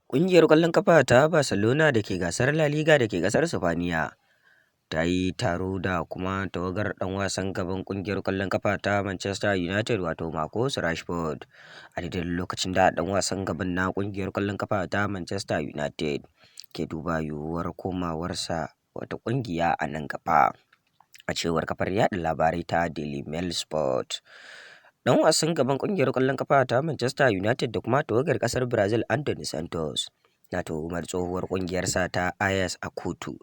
Ƙungiyar ƙwallon ƙafa ta Barcelona da ke gasar La Liga da ke ƙasar Sifaniya ta yi taro da kuma tawagar ɗan wasan gaban ƙungiyar ƙwallon ƙafa ta Manchester United wato Marcus Rashford a daidai lokacin da ɗan wasan gaban na ƙungiyar ƙwallon ƙafa ta Manchester United ke duba yiwuwar komawarsa wata ƙungiya a nan gaba. A cewar kafar yaɗa labarai ta Daily Mail Sport. Dan wasan gaban kungiyar ƙwallon kafa ta Manchester United da kuma tawagar kasar Brazil Anthony Santos na tuhumar tsohuwar kungiyarsa ta Ajax a kotu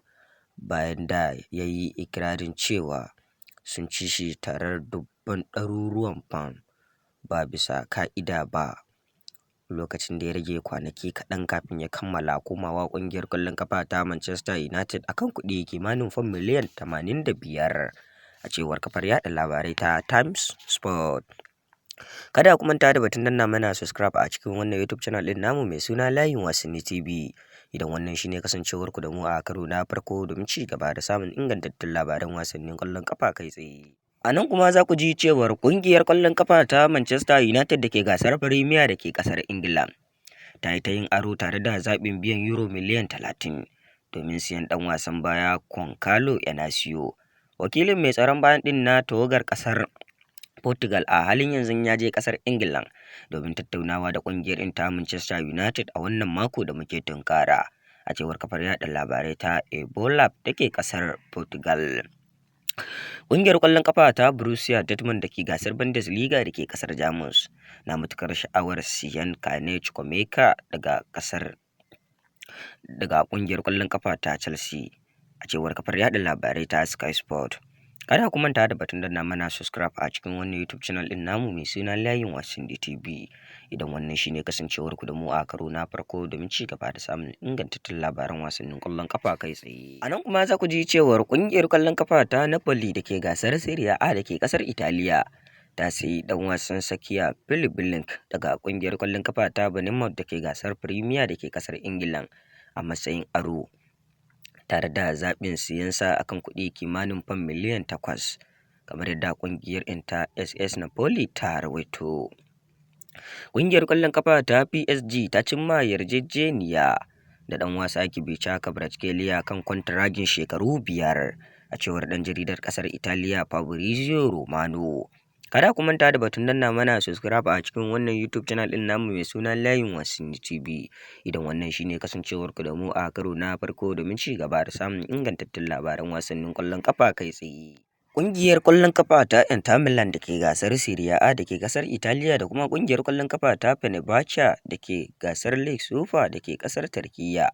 bayan da ya yi ikirarin cewa sun ci shi tarar dubban ɗaruruwan pound ba bisa ka'ida ba lokacin da ya rage kwanaki kaɗan kafin ya kammala komawa kungiyar ƙwallon kafa ta Manchester United akan kuɗi kimanin fam miliyan 85 a cewar kafar yaɗa labarai ta Times Sport. Kada ku manta da batun danna mana subscribe a cikin wannan YouTube channel din namu mai suna Layin Wasanni TV. Idan wannan shine kasancewar ku da mu a karo na farko domin ci gaba da samun ingantattun labaran wasannin ƙwallon kafa kai tsaye. A nan kuma za ku ji cewar ƙungiyar ƙwallon kafa ta Manchester United da ke gasar Premier da ke ƙasar Ingila ta yi ta yin aro tare da zaɓin biyan euro miliyan 30 domin siyan ɗan wasan baya Goncalo Inacio. Wakilin mai tsaron bayan ɗin na tawagar ƙasar Portugal a halin yanzu ya je kasar Ingila domin tattaunawa da kungiyar ta Manchester United a wannan mako da muke tunkara a cewar kafar yada labarai ta Ebola da ke kasar Portugal. Kungiyar kwallon kafa ta Borussia Dortmund da ke gasar Bundesliga da ke kasar Jamus na matukar sha'awar siyan Kane Chukwuemeka daga kungiyar kwallon kafa ta Chelsea a cewar kafar yada labarai ta Sky Sport. Kada ku manta da batun danna mana subscribe a cikin wannan YouTube channel din namu mai suna Layin Wasanni TV. Idan wannan shine kasancewar ku da mu a karo na farko domin ci gaba da samun ingantattun labaran wasannin ƙwallon kafa kai tsaye. A nan kuma za ku ji cewar ƙungiyar ƙwallon kafa ta Napoli da ke gasar Serie A da ke ƙasar Italiya ta sayi dan wasan tsakiya Philip Blink daga ƙungiyar ƙwallon kafa ta Bournemouth da ke gasar Premier da ke ƙasar Ingila a matsayin aro, tare da zaɓin siyansa akan kuɗi kimanin fam miliyan 8 kamar yadda ƙungiyar ta SS Napoli ta rawaito. Ƙungiyar ƙwallon kafa ta PSG ta cimma yarjejeniya da ɗan wasa Kivicha Kvaratskhelia kan kwantaragin shekaru 5 a cewar ɗan jaridar ƙasar Italiya Fabrizio Romano. Kada ku manta da batun danna mana subscribe a cikin wannan YouTube channel din namu mai suna Layin Wasanni TV. Idan wannan shine kasancewar ku da mu a karo na farko domin ci gaba da samun ingantattun labaran wasannin ƙwallon kafa kai tsaye. Ƙungiyar ƙwallon kafa ta Inter Milan da ke gasar Serie A da ke ƙasar Italiya da kuma ƙungiyar ƙwallon kafa ta Fenerbahce da ke gasar Lake Sufa da ke ƙasar Turkiyya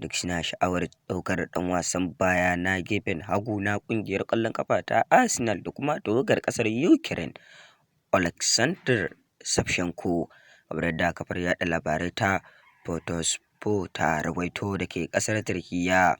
duk suna sha'awar ɗaukar ɗan wasan baya na gefen hagu na ƙungiyar ƙwallon kafa ta Arsenal da kuma tawagar ƙasar Ukraine Oleksandr Shevchenko, kamar da kafar yaɗa labarai ta Photosport ta rawaito da ke ƙasar Turkiyya.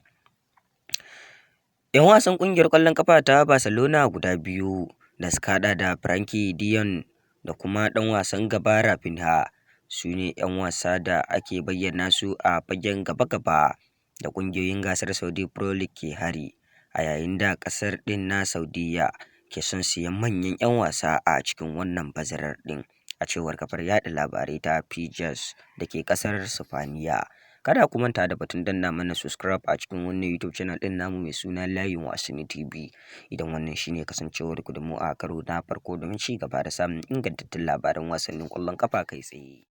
'Yan wasan ƙungiyar ƙwallon kafa ta Barcelona guda biyu da suka haɗa da Frenkie de Jong da kuma ɗan wasan gaba Rafinha su ne 'yan wasa da ake bayyana su a fagen gaba-gaba da ƙungiyoyin gasar Saudi Pro League ke hari, a yayin da ƙasar ɗin na Saudiyya ke son siyan manyan 'yan wasa a cikin wannan bazarar ɗin, a cewar kafar yaɗa labarai ta Fijas da ke ƙasar Sifaniya. Kada ku manta da batun danna mana subscribe a cikin wannan YouTube channel din namu mai suna Layin Wasanni TV. Idan wannan shine kasancewar ku da mu a karo na farko domin ci gaba da samun ingantattun labaran wasannin ƙwallon kafa kai tsaye.